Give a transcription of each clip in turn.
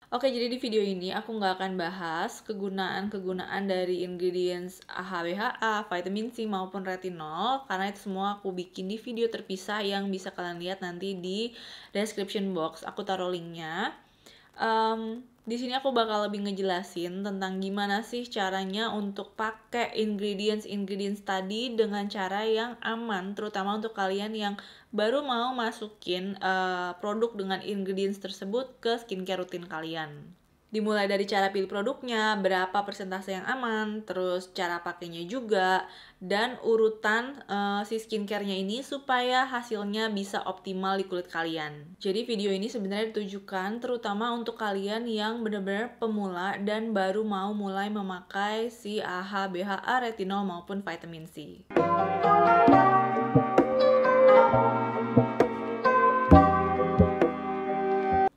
Oke, jadi di video ini aku nggak akan bahas kegunaan-kegunaan dari ingredients AHA, BHA, vitamin C maupun retinol, karena itu semua aku bikin di video terpisah yang bisa kalian lihat nanti di description box. Aku taruh linknya. Di sini aku bakal lebih ngejelasin tentang gimana sih caranya untuk pakai ingredients tadi dengan cara yang aman, terutama untuk kalian yang baru mau masukin produk dengan ingredients tersebut ke skincare rutin kalian. Dimulai dari cara pilih produknya, berapa persentase yang aman, terus cara pakainya juga, dan urutan si skincare-nya ini supaya hasilnya bisa optimal di kulit kalian. Jadi video ini sebenarnya ditujukan terutama untuk kalian yang benar-benar pemula dan baru mau mulai memakai si AHA, BHA, retinol maupun vitamin C.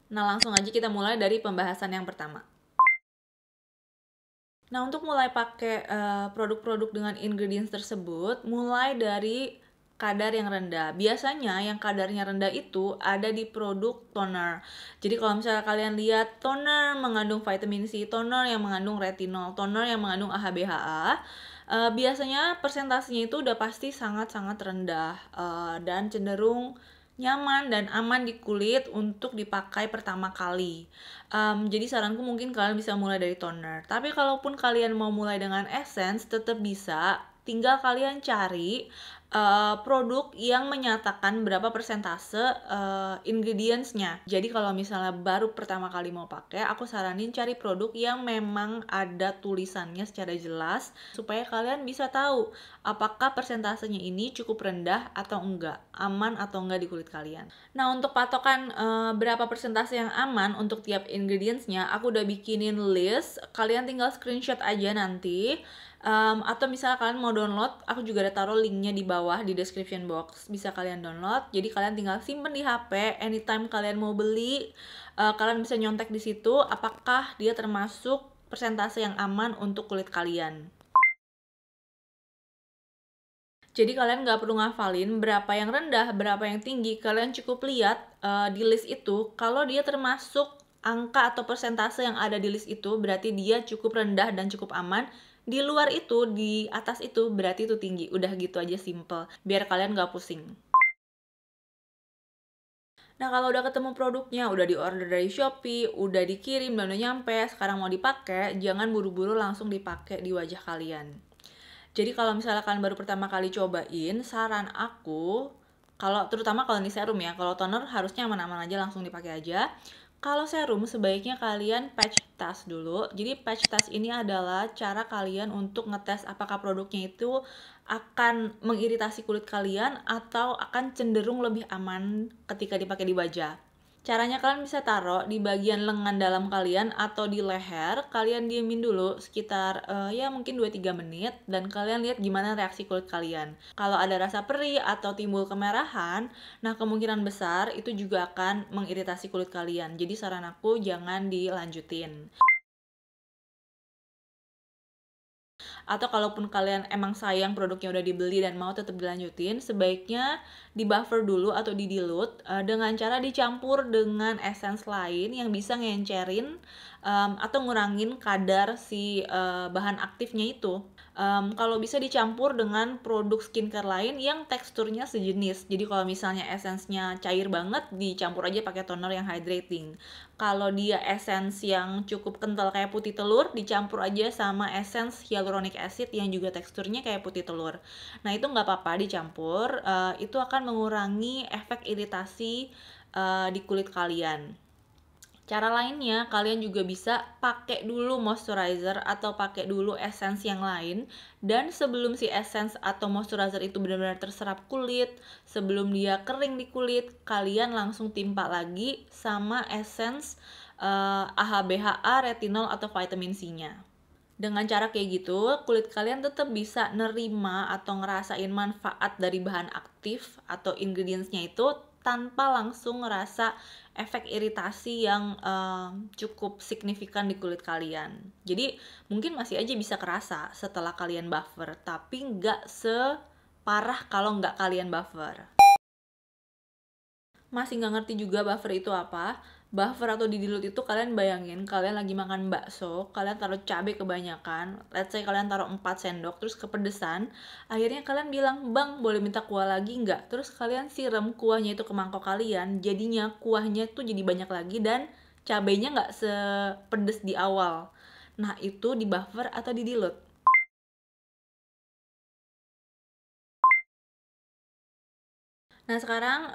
Nah, langsung aja kita mulai dari pembahasan yang pertama. Nah, untuk mulai pakai produk-produk dengan ingredients tersebut, mulai dari kadar yang rendah. Biasanya yang kadarnya rendah itu ada di produk toner. Jadi kalau misalnya kalian lihat toner mengandung vitamin C, toner yang mengandung retinol, toner yang mengandung AHA BHA, biasanya persentasenya itu udah pasti sangat-sangat rendah dan cenderung nyaman dan aman di kulit untuk dipakai pertama kali. Jadi saranku mungkin kalian bisa mulai dari toner. Tapi kalaupun kalian mau mulai dengan essence, tetap bisa. Tinggal kalian cari produk yang menyatakan berapa persentase ingredients-nya. Jadi kalau misalnya baru pertama kali mau pakai, aku saranin cari produk yang memang ada tulisannya secara jelas supaya kalian bisa tahu apakah persentasenya ini cukup rendah atau enggak, aman atau enggak di kulit kalian. Nah, untuk patokan berapa persentase yang aman untuk tiap ingredients-nya, aku udah bikinin list. Kalian tinggal screenshot aja nanti. Atau misalnya kalian mau download, aku juga ada taruh linknya di bawah di description box, bisa kalian download. Jadi kalian tinggal simpen di HP, anytime kalian mau beli, kalian bisa nyontek di situ apakah dia termasuk persentase yang aman untuk kulit kalian. Jadi kalian nggak perlu ngafalin berapa yang rendah, berapa yang tinggi. Kalian cukup lihat di list itu, kalau dia termasuk angka atau persentase yang ada di list itu, berarti dia cukup rendah dan cukup aman. Di luar itu, di atas itu, berarti itu tinggi. Udah gitu aja simple, biar kalian nggak pusing. Nah, kalau udah ketemu produknya, udah di-order dari Shopee, udah dikirim dan udah nyampe, sekarang mau dipakai, jangan buru-buru langsung dipakai di wajah kalian. Jadi kalau misalnya kalian baru pertama kali cobain, saran aku, terutama kalau ini serum ya, kalau toner harusnya aman-aman aja, langsung dipakai aja. Kalau serum sebaiknya kalian patch test dulu. Jadi patch test ini adalah cara kalian untuk ngetes apakah produknya itu akan mengiritasi kulit kalian atau akan cenderung lebih aman ketika dipakai di wajah. Caranya kalian bisa taruh di bagian lengan dalam kalian atau di leher. Kalian diemin dulu sekitar ya mungkin 2-3 menit dan kalian lihat gimana reaksi kulit kalian. Kalau ada rasa perih atau timbul kemerahan, nah kemungkinan besar itu juga akan mengiritasi kulit kalian. Jadi saran aku jangan dilanjutin. Atau kalaupun kalian emang sayang produknya udah dibeli dan mau tetap dilanjutin, sebaiknya di buffer dulu atau di dilute dengan cara dicampur dengan essence lain yang bisa ngencerin atau ngurangin kadar si bahan aktifnya itu. Kalau bisa dicampur dengan produk skincare lain yang teksturnya sejenis. Jadi kalau misalnya essence-nya cair banget, dicampur aja pakai toner yang hydrating. Kalau dia essence yang cukup kental kayak putih telur, dicampur aja sama essence hyaluronic acid yang juga teksturnya kayak putih telur. Nah, itu nggak apa-apa dicampur, itu akan mengurangi efek iritasi di kulit kalian. Cara lainnya, kalian juga bisa pakai dulu moisturizer atau pakai dulu essence yang lain. Dan sebelum si essence atau moisturizer itu benar-benar terserap kulit, sebelum dia kering di kulit, kalian langsung timpa lagi sama essence AHA, BHA, retinol atau vitamin C-nya. Dengan cara kayak gitu, kulit kalian tetap bisa nerima atau ngerasain manfaat dari bahan aktif atau ingredients-nya itu tanpa langsung ngerasa efek iritasi yang cukup signifikan di kulit kalian. Jadi mungkin masih aja bisa kerasa setelah kalian buffer, tapi nggak separah kalau nggak kalian buffer. Masih nggak ngerti juga buffer itu apa? Buffer atau didilut itu kalian bayangin kalian lagi makan bakso, kalian taruh cabai kebanyakan, let's say kalian taruh 4 sendok, terus kepedesan, akhirnya kalian bilang, "Bang, boleh minta kuah lagi nggak?" Terus kalian siram kuahnya itu ke mangkok kalian, jadinya kuahnya tuh jadi banyak lagi dan cabainya nggak sepedes di awal. Nah, itu di buffer atau didilut. Nah, sekarang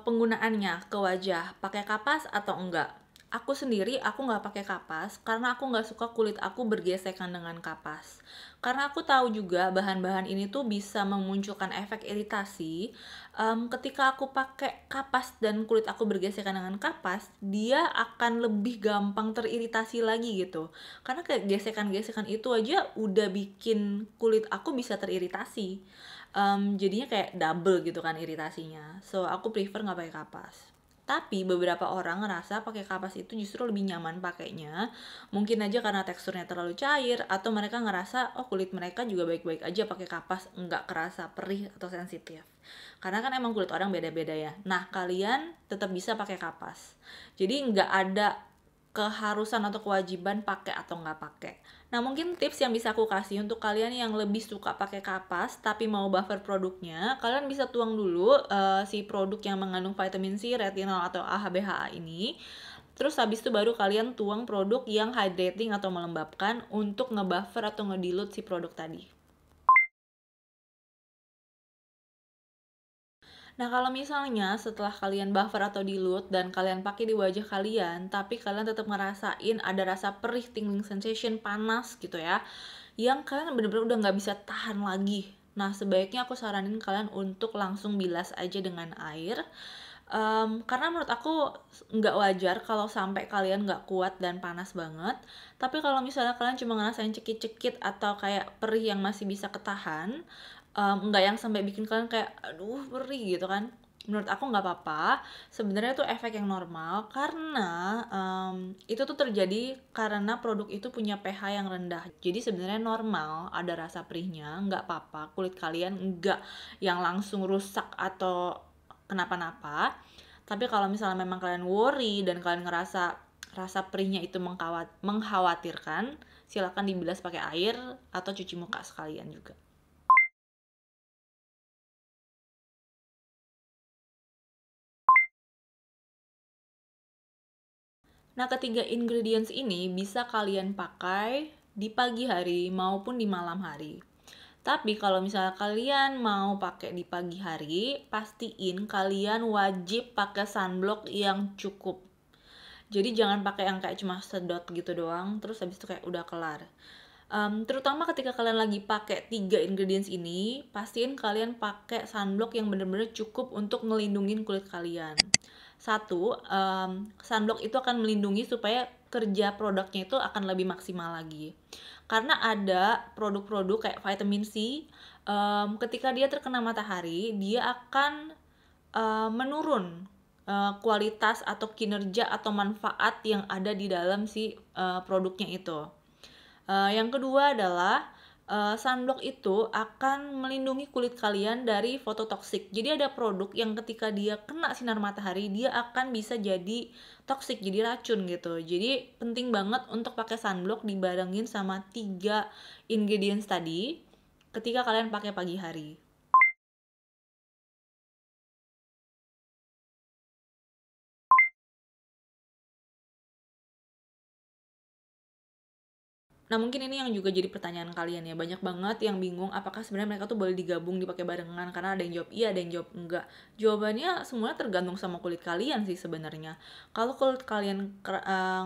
penggunaannya ke wajah, pakai kapas atau enggak? Aku sendiri, aku nggak pakai kapas karena aku nggak suka kulit aku bergesekan dengan kapas. Karena aku tahu juga bahan-bahan ini tuh bisa memunculkan efek iritasi. Ketika aku pakai kapas dan kulit aku bergesekan dengan kapas, dia akan lebih gampang teriritasi lagi gitu. Karena kayak gesekan-gesekan itu aja udah bikin kulit aku bisa teriritasi. Jadinya kayak double gitu kan iritasinya. So aku prefer nggak pakai kapas. Tapi beberapa orang ngerasa pakai kapas itu justru lebih nyaman pakainya. Mungkin aja karena teksturnya terlalu cair atau mereka ngerasa oh kulit mereka juga baik-baik aja pakai kapas, nggak kerasa perih atau sensitif. Karena kan emang kulit orang beda-beda ya. Nah, kalian tetap bisa pakai kapas. Jadi nggak ada keharusan atau kewajiban pakai atau nggak pakai. Nah, mungkin tips yang bisa aku kasih untuk kalian yang lebih suka pakai kapas tapi mau buffer produknya, kalian bisa tuang dulu si produk yang mengandung vitamin C, retinol atau AHA/BHA ini. Terus habis itu baru kalian tuang produk yang hydrating atau melembabkan untuk ngebuffer atau ngedilute si produk tadi. Nah, kalau misalnya setelah kalian buffer atau dilute dan kalian pakai di wajah kalian, tapi kalian tetap ngerasain ada rasa perih, tingling sensation, panas gitu ya, yang kalian bener-bener udah nggak bisa tahan lagi. Nah, sebaiknya aku saranin kalian untuk langsung bilas aja dengan air. Karena menurut aku nggak wajar kalau sampai kalian nggak kuat dan panas banget. Tapi kalau misalnya kalian cuma ngerasain cekit-cekit atau kayak perih yang masih bisa ketahan, nggak yang sampai bikin kalian kayak aduh perih gitu kan, menurut aku nggak apa-apa. Sebenarnya itu efek yang normal karena itu tuh terjadi karena produk itu punya pH yang rendah. Jadi sebenarnya normal ada rasa perihnya, nggak apa-apa, kulit kalian nggak yang langsung rusak atau kenapa-napa. Tapi kalau misalnya memang kalian worry dan kalian ngerasa rasa perihnya itu mengkhawatirkan, silakan dibilas pakai air atau cuci muka sekalian juga. Nah, ketiga ingredients ini bisa kalian pakai di pagi hari maupun di malam hari. Tapi kalau misalnya kalian mau pakai di pagi hari, pastiin kalian wajib pakai sunblock yang cukup. Jadi jangan pakai yang kayak cuma sedot gitu doang, terus habis itu kayak udah kelar. Terutama ketika kalian lagi pakai 3 ingredients ini, pastiin kalian pakai sunblock yang bener-bener cukup untuk ngelindungin kulit kalian. Satu, sunblock itu akan melindungi supaya kerja produknya itu akan lebih maksimal lagi. Karena ada produk-produk kayak vitamin C, ketika dia terkena matahari, dia akan menurun kualitas atau kinerja atau manfaat yang ada di dalam si produknya itu. Yang kedua adalah sunblock itu akan melindungi kulit kalian dari fototoksik. Jadi ada produk yang ketika dia kena sinar matahari, dia akan bisa jadi toksik, jadi racun gitu. Jadi penting banget untuk pakai sunblock dibarengin sama 3 ingredients tadi ketika kalian pakai pagi hari. Nah, mungkin ini yang juga jadi pertanyaan kalian ya. Banyak banget yang bingung apakah sebenarnya mereka tuh boleh digabung dipakai barengan, karena ada yang jawab iya, ada yang jawab enggak. Jawabannya semuanya tergantung sama kulit kalian sih sebenarnya. Kalau kulit kalian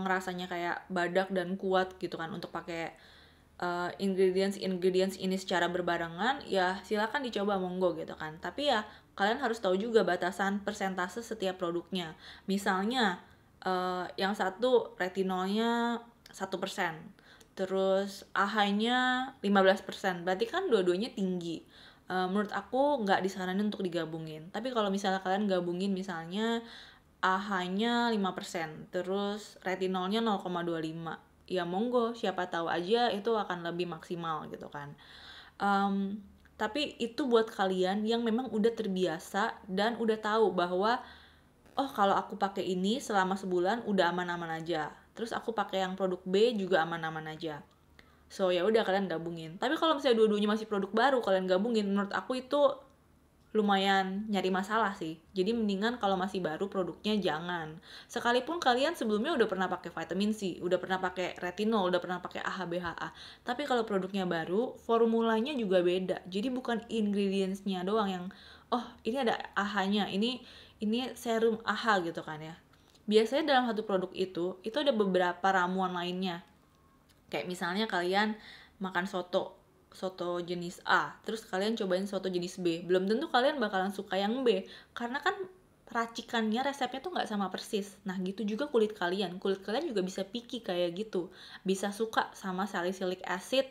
ngerasanya kayak badak dan kuat gitu kan untuk pakai ingredients ini secara berbarengan, ya silakan dicoba, monggo gitu kan. Tapi ya kalian harus tahu juga batasan persentase setiap produknya. Misalnya yang satu retinolnya 1%, terus AHA-nya 15%, berarti kan dua-duanya tinggi. Menurut aku nggak disaranin untuk digabungin. Tapi kalau misalnya kalian gabungin, misalnya AHA-nya 5%, terus retinolnya 0,25, ya monggo, siapa tahu aja itu akan lebih maksimal gitu kan. Tapi itu buat kalian yang memang udah terbiasa dan udah tahu bahwa oh kalau aku pakai ini selama sebulan udah aman-aman aja. Terus aku pakai yang produk B juga aman-aman aja. So ya udah kalian gabungin. Tapi kalau misalnya dua-duanya masih produk baru kalian gabungin, menurut aku itu lumayan nyari masalah sih. Jadi mendingan kalau masih baru produknya jangan. Sekalipun kalian sebelumnya udah pernah pakai vitamin C, udah pernah pakai retinol, udah pernah pakai AHA BHA. Tapi kalau produknya baru, formulanya juga beda. Jadi bukan ingredients-nya doang yang oh, ini ada AHA-nya, ini serum AHA gitu kan ya. Biasanya dalam satu produk itu ada beberapa ramuan lainnya. Kayak misalnya kalian makan soto jenis A, terus kalian cobain soto jenis B, belum tentu kalian bakalan suka yang B, karena kan racikannya, resepnya tuh nggak sama persis. Nah gitu juga kulit kalian juga bisa picky kayak gitu, bisa suka sama salicylic acid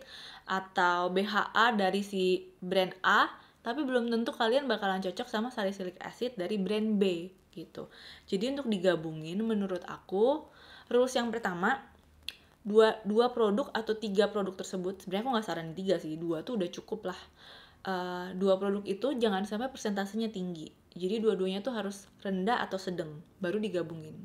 atau BHA dari si brand A, tapi belum tentu kalian bakalan cocok sama salicylic acid dari brand B gitu. Jadi untuk digabungin menurut aku, rules yang pertama, dua produk atau 3 produk tersebut, sebenarnya aku nggak saranin 3 sih, 2 tuh udah cukup lah. 2 produk itu jangan sampai persentasenya tinggi, jadi dua-duanya tuh harus rendah atau sedang, baru digabungin.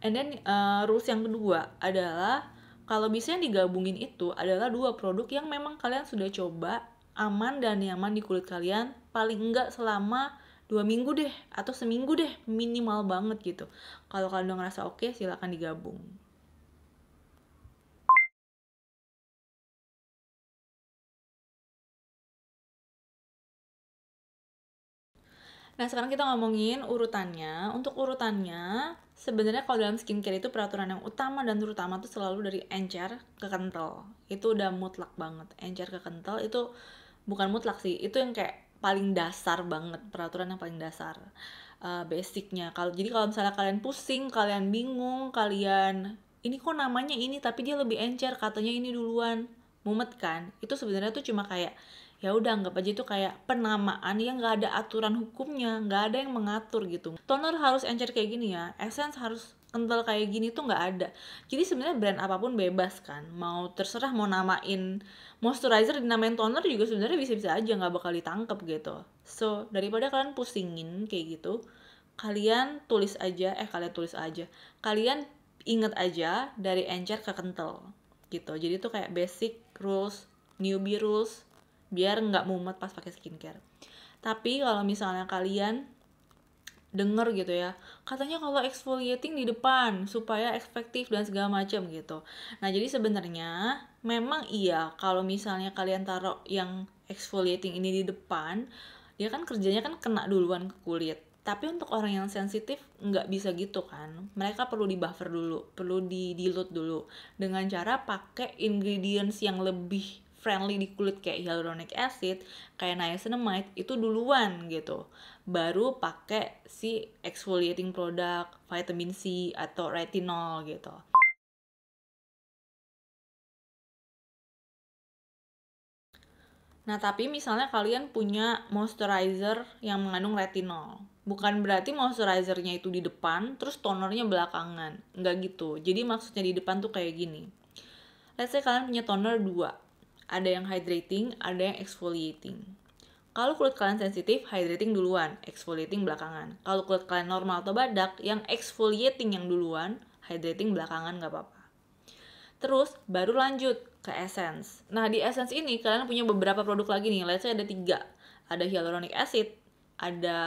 And then rules yang kedua adalah kalau bisa yang digabungin itu adalah 2 produk yang memang kalian sudah coba, aman dan nyaman di kulit kalian, paling enggak selama 2 minggu deh, atau seminggu deh, minimal banget gitu. Kalau kalian udah ngerasa oke, silakan digabung. Nah, sekarang kita ngomongin urutannya. Untuk urutannya, sebenarnya kalau dalam skincare itu peraturan yang utama dan terutama tuh selalu dari encer ke kental. Itu udah mutlak banget. Encer ke kental itu bukan mutlak sih, itu yang kayak paling dasar banget, peraturan yang paling dasar. Basicnya. Jadi kalau misalnya kalian pusing, kalian bingung, kalian ini kok namanya ini tapi dia lebih encer, katanya ini duluan, mumet kan? Itu sebenarnya tuh cuma kayak ya udah anggap aja itu kayak penamaan yang nggak ada aturan hukumnya, nggak ada yang mengatur gitu. Toner harus encer kayak gini ya, essence harus kental kayak gini tuh nggak ada. Jadi sebenarnya brand apapun bebas kan, mau terserah mau namain moisturizer dinamain toner juga sebenarnya bisa-bisa aja, nggak bakal ditangkep gitu. So daripada kalian pusingin kayak gitu, kalian tulis aja, kalian inget aja dari encer ke kental gitu. Jadi tuh kayak basic rules, newbie rules, biar nggak mumet pas pakai skincare. Tapi kalau misalnya kalian denger gitu ya, katanya kalau exfoliating di depan supaya efektif dan segala macam gitu. Nah jadi sebenarnya memang iya kalau misalnya kalian taruh yang exfoliating ini di depan, dia kan kerjanya kan kena duluan ke kulit. Tapi untuk orang yang sensitif nggak bisa gitu kan. Mereka perlu di buffer dulu, perlu di dilute dulu dengan cara pakai ingredients yang lebih friendly di kulit kayak hyaluronic acid, kayak niacinamide itu duluan gitu. Baru pakai si exfoliating product, vitamin C atau retinol gitu. Nah, tapi misalnya kalian punya moisturizer yang mengandung retinol. Bukan berarti moisturizernya itu di depan, terus tonernya belakangan. Nggak gitu. Jadi maksudnya di depan tuh kayak gini. Let's say kalian punya toner 2. Ada yang hydrating, ada yang exfoliating. Kalau kulit kalian sensitif, hydrating duluan, exfoliating belakangan. Kalau kulit kalian normal atau badak, yang exfoliating yang duluan, hydrating belakangan nggak apa-apa. Terus baru lanjut ke essence. Nah di essence ini kalian punya beberapa produk lagi nih. Let's say ada 3. Ada hyaluronic acid, ada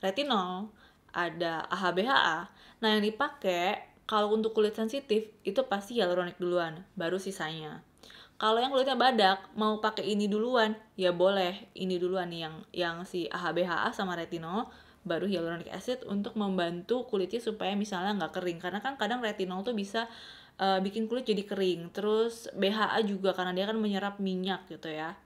retinol, ada AHA BHA. Nah yang dipakai kalau untuk kulit sensitif itu pasti hyaluronic duluan, baru sisanya. Kalau yang kulitnya badak mau pakai ini duluan, ya boleh ini duluan nih yang si AHA BHA sama retinol, baru hyaluronic acid untuk membantu kulitnya supaya misalnya nggak kering. Karena kan kadang retinol tuh bisa bikin kulit jadi kering. Terus BHA juga karena dia kan menyerap minyak gitu ya.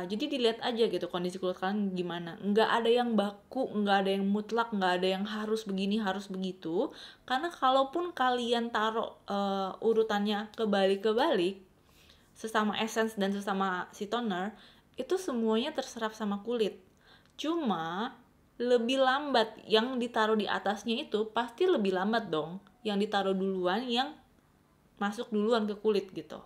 Jadi dilihat aja gitu kondisi kulit kalian gimana. Nggak ada yang baku, nggak ada yang mutlak, nggak ada yang harus begini, harus begitu. Karena kalaupun kalian taruh urutannya kebalik-kebalik, sesama essence dan sesama si toner, itu semuanya terserap sama kulit. Cuma lebih lambat, yang ditaruh di atasnya itu pasti lebih lambat dong. Yang ditaruh duluan, yang masuk duluan ke kulit gitu.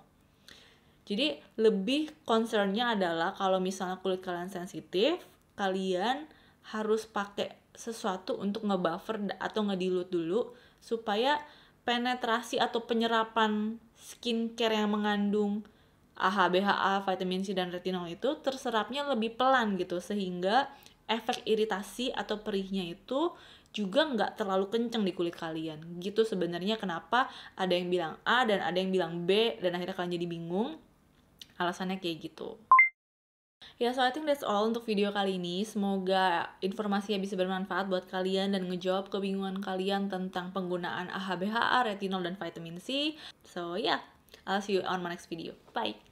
Jadi lebih concernnya adalah kalau misalnya kulit kalian sensitif, kalian harus pakai sesuatu untuk ngebuffer atau ngedilute dulu supaya penetrasi atau penyerapan skincare yang mengandung AHA, BHA, vitamin C dan retinol itu terserapnya lebih pelan gitu, sehingga efek iritasi atau perihnya itu juga nggak terlalu kenceng di kulit kalian gitu. Sebenarnya kenapa ada yang bilang A dan ada yang bilang B dan akhirnya kalian jadi bingung, alasannya kayak gitu. Ya, so I think that's all untuk video kali ini. Semoga informasinya bisa bermanfaat buat kalian dan ngejawab kebingungan kalian tentang penggunaan AHA, BHA, retinol, dan vitamin C. So yeah, I'll see you on my next video. Bye!